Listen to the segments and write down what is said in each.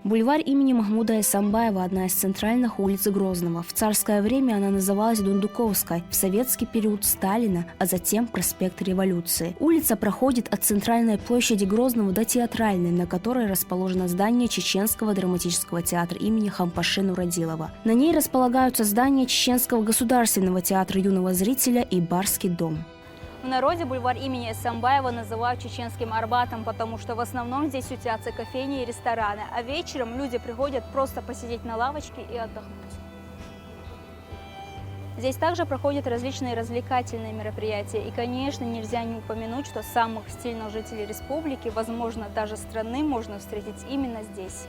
Бульвар имени Махмуда Эсамбаева – одна из центральных улиц Грозного. В царское время она называлась Дундуковской, в советский период Сталина, а затем проспект Революции. Улица проходит от центральной площади Грозного до Театральной, на которой расположено здание Чеченского драматического театра имени Хампаши Нурадилова. На ней располагаются здания Чеченского государственного театра юного зрителя и Барский дом. В народе бульвар имени Эсамбаева называют Чеченским Арбатом, потому что в основном здесь ютятся кофейни и рестораны, а вечером люди приходят просто посидеть на лавочке и отдохнуть. Здесь также проходят различные развлекательные мероприятия, и, конечно, нельзя не упомянуть, что самых стильных жителей республики, возможно, даже страны, можно встретить именно здесь.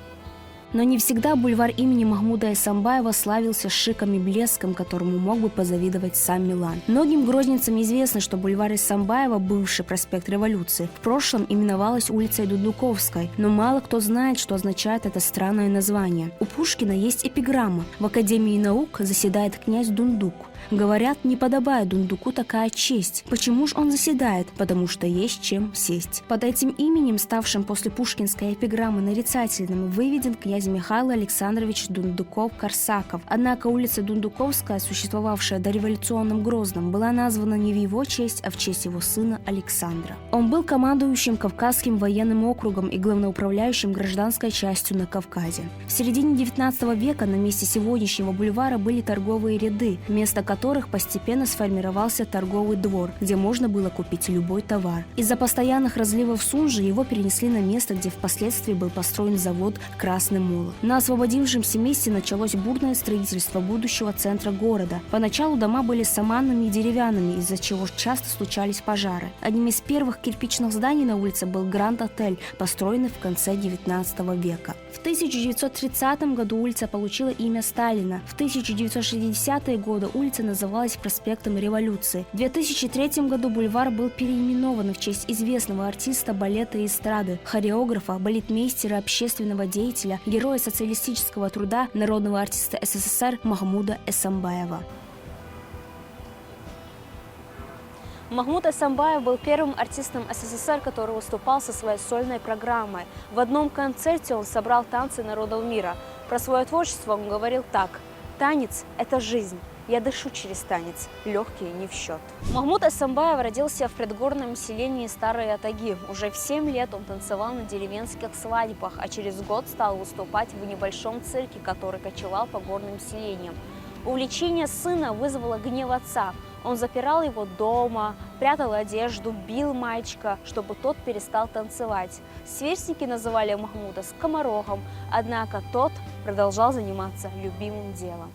Но не всегда бульвар имени Махмуда Эсамбаева славился шиком и блеском, которому мог бы позавидовать сам Милан. Многим грозненцам известно, что бульвар Эсамбаева, бывший проспект Революции, в прошлом именовалась улицей Дундуковской, но мало кто знает, что означает это странное название. У Пушкина есть эпиграмма: «В Академии наук заседает князь Дундук». Говорят, не подобает Дундуку такая честь. Почему же он заседает? Потому что есть чем сесть. Под этим именем, ставшим после пушкинской эпиграммы нарицательным, выведен князь Михаил Александрович Дундуков-Корсаков. Однако улица Дундуковская, существовавшая до революционном Грозном, была названа не в его честь, а в честь его сына Александра. Он был командующим Кавказским военным округом и главноуправляющим гражданской частью на Кавказе. В середине XIX века на месте сегодняшнего бульвара были торговые ряды, вместо которых постепенно сформировался торговый двор, где можно было купить любой товар. Из-за постоянных разливов Сунжи его перенесли на место, где впоследствии был построен завод «Красный молот». На освободившемся месте началось бурное строительство будущего центра города. Поначалу дома были саманными и деревянными, из-за чего часто случались пожары. Одним из первых кирпичных зданий на улице был Гранд-отель, построенный в конце XIX века. В 1930 году улица получила имя Сталина. В 1960-е годы улица называлась проспектом Революции. В 2003 году бульвар был переименован в честь известного артиста балета и эстрады, хореографа, балетмейстера, общественного деятеля, героя социалистического труда, народного артиста СССР Махмуда Эсамбаева. Махмуд Эсамбаев был первым артистом СССР, который выступал со своей сольной программой. В одном концерте он собрал танцы народов мира. Про свое творчество он говорил так: «Танец – это жизнь. Я дышу через танец, легкие не в счет». Махмуд Эсамбаев родился в предгорном селении Старые Атаги. Уже в 7 лет он танцевал на деревенских свадьбах, а через год стал выступать в небольшом цирке, который кочевал по горным селениям. Увлечение сына вызвало гнев отца. Он запирал его дома, прятал одежду, бил мальчика, чтобы тот перестал танцевать. Сверстники называли Махмуда скоморохом, однако тот продолжал заниматься любимым делом.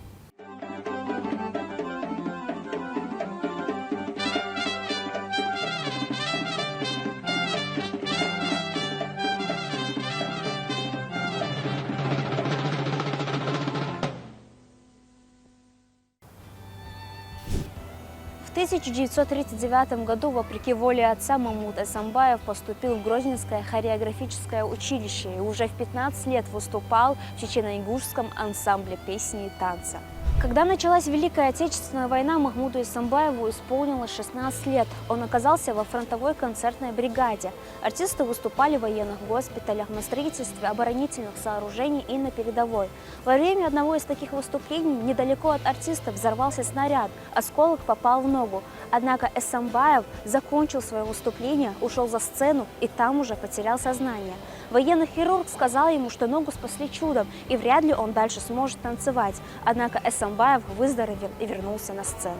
В 1939 году, вопреки воле отца, Махмуд Эсамбаев поступил в Грозненское хореографическое училище и уже в 15 лет выступал в чечено-ингушском ансамбле песни и танца. Когда началась Великая Отечественная война, Махмуду Эсамбаеву исполнилось 16 лет. Он оказался во фронтовой концертной бригаде. Артисты выступали в военных госпиталях, на строительстве оборонительных сооружений и на передовой. Во время одного из таких выступлений недалеко от артиста взорвался снаряд. Осколок попал в ногу. Однако Эсамбаев закончил свое выступление, ушел за сцену и там уже потерял сознание. Военный хирург сказал ему, что ногу спасли чудом, и вряд ли он дальше сможет танцевать. Однако Эсамбаев выздоровел и вернулся на сцену.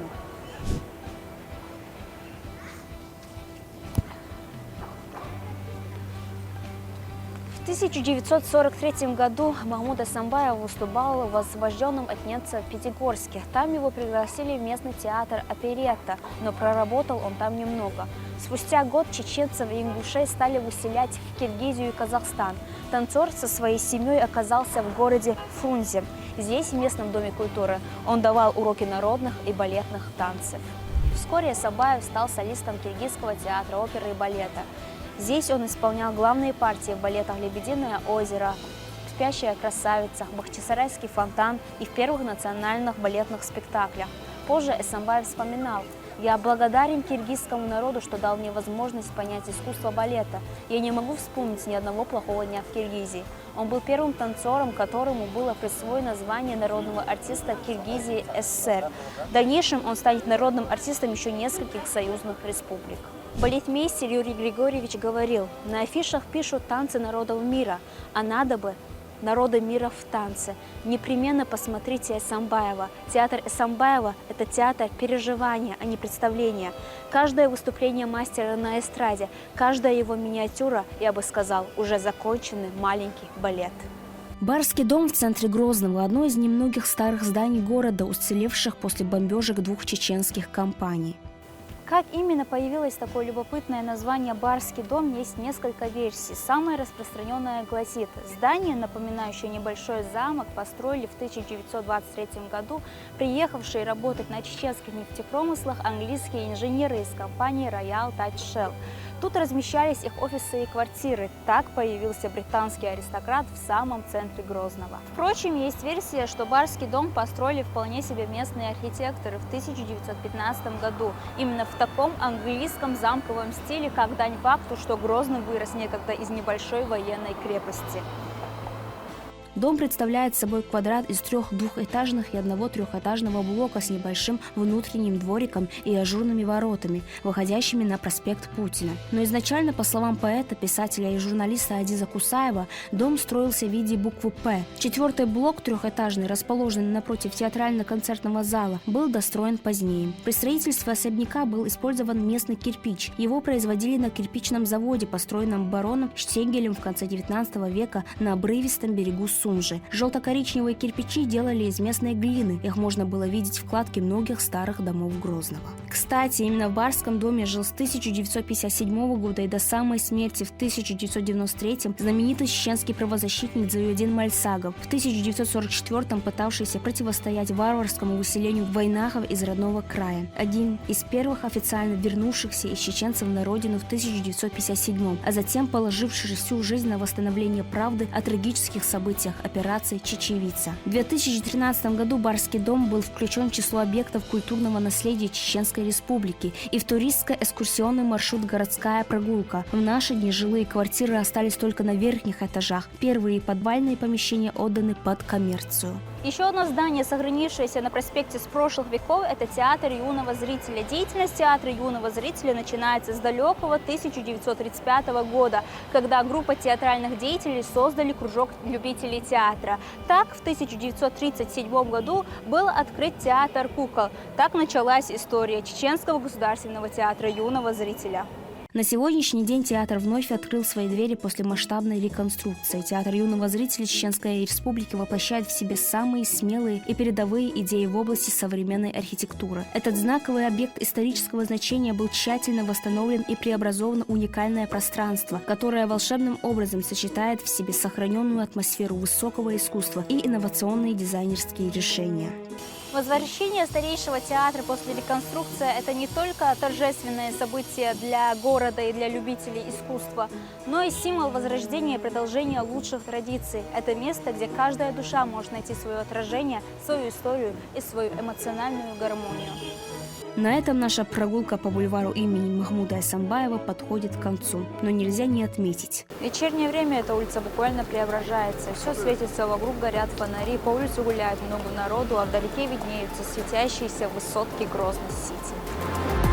В 1943 году Махмуд Эсамбаев выступал в освобожденном от немцев Пятигорске. Там его пригласили в местный театр «Оперетта», но проработал он там немного. Спустя год чеченцев и ингушей стали выселять в Киргизию и Казахстан. Танцор со своей семьей оказался в городе Фрунзе. Здесь, в местном доме культуры, он давал уроки народных и балетных танцев. Вскоре Эсамбаев стал солистом Киргизского театра оперы и балета. Здесь он исполнял главные партии в балетах «Лебединое озеро», «Спящая красавица», «Бахчисарайский фонтан» и в первых национальных балетных спектаклях. Позже Эсамбаев вспоминал: Я благодарен киргизскому народу, что дал мне возможность понять искусство балета. Я не могу вспомнить ни одного плохого дня в Киргизии. Он был первым танцором, которому было присвоено звание народного артиста Киргизии СССР. В дальнейшем он станет народным артистом еще нескольких союзных республик. Балетмейстер Юрий Григорьевич говорил: на афишах пишут танцы народов мира, а надо бы народы мира в танце. Непременно посмотрите Эсамбаева. Театр Эсамбаева – это театр переживания, а не представления. Каждое выступление мастера на эстраде, каждая его миниатюра, я бы сказал, уже законченный маленький балет. Барский дом в центре Грозного – одно из немногих старых зданий города, уцелевших после бомбежек двух чеченских кампаний. Как именно появилось такое любопытное название «Барский дом», есть несколько версий. Самая распространенная гласит: здание, напоминающее небольшой замок, построили в 1923 году приехавшие работать на чеченских нефтепромыслах английские инженеры из компании Royal Dutch Shell. Тут размещались их офисы и квартиры. Так появился британский аристократ в самом центре Грозного. Впрочем, есть версия, что Барский дом построили вполне себе местные архитекторы в 1915 году. Именно в таком английском замковом стиле, как дань факту, что Грозный вырос некогда из небольшой военной крепости. Дом представляет собой квадрат из 3 двухэтажных и 1 трехэтажного блока с небольшим внутренним двориком и ажурными воротами, выходящими на проспект Путина. Но изначально, по словам поэта, писателя и журналиста Адиза Кусаева, дом строился в виде буквы «П». 4-й блок, трехэтажный, расположенный напротив театрально-концертного зала, был достроен позднее. При строительстве особняка был использован местный кирпич. Его производили на кирпичном заводе, построенном бароном Штегелем в конце 19 века на обрывистом берегу Сунжи. Желто-коричневые кирпичи делали из местной глины. Их можно было видеть в кладке многих старых домов Грозного. Кстати, именно в Барском доме жил с 1957 года и до самой смерти в 1993 знаменитый чеченский правозащитник Заюдин Мальсагов, в 1944 пытавшийся противостоять варварскому выселению войнахов из родного края. Один из первых официально вернувшихся из чеченцев на родину в 1957, а затем положивший всю жизнь на восстановление правды о трагических событиях операции «Чечевица». В 2013 году Барский дом был включен в число объектов культурного наследия Чеченской Республики и в туристско-экскурсионный маршрут «Городская прогулка». В наши дни жилые квартиры остались только на верхних этажах. Первые подвальные помещения отданы под коммерцию. Еще одно здание, сохранившееся на проспекте с прошлых веков, это театр юного зрителя. Деятельность театра юного зрителя начинается с далекого 1935 года, когда группа театральных деятелей создали кружок любителей театра. Так, в 1937 году был открыт театр кукол. Так началась история Чеченского государственного театра юного зрителя. На сегодняшний день театр вновь открыл свои двери после масштабной реконструкции. Театр юного зрителя Чеченской Республики воплощает в себе самые смелые и передовые идеи в области современной архитектуры. Этот знаковый объект исторического значения был тщательно восстановлен и преобразован в уникальное пространство, которое волшебным образом сочетает в себе сохраненную атмосферу высокого искусства и инновационные дизайнерские решения. Возвращение старейшего театра после реконструкции – это не только торжественное событие для города и для любителей искусства, но и символ возрождения и продолжения лучших традиций. Это место, где каждая душа может найти свое отражение, свою историю и свою эмоциональную гармонию. На этом наша прогулка по бульвару имени Махмуда Эсамбаева подходит к концу, но нельзя не отметить. В вечернее время эта улица буквально преображается. Все светится вокруг, горят фонари, по улице гуляет много народу, а вдалеке виднеются светящиеся высотки Грозный-Сити.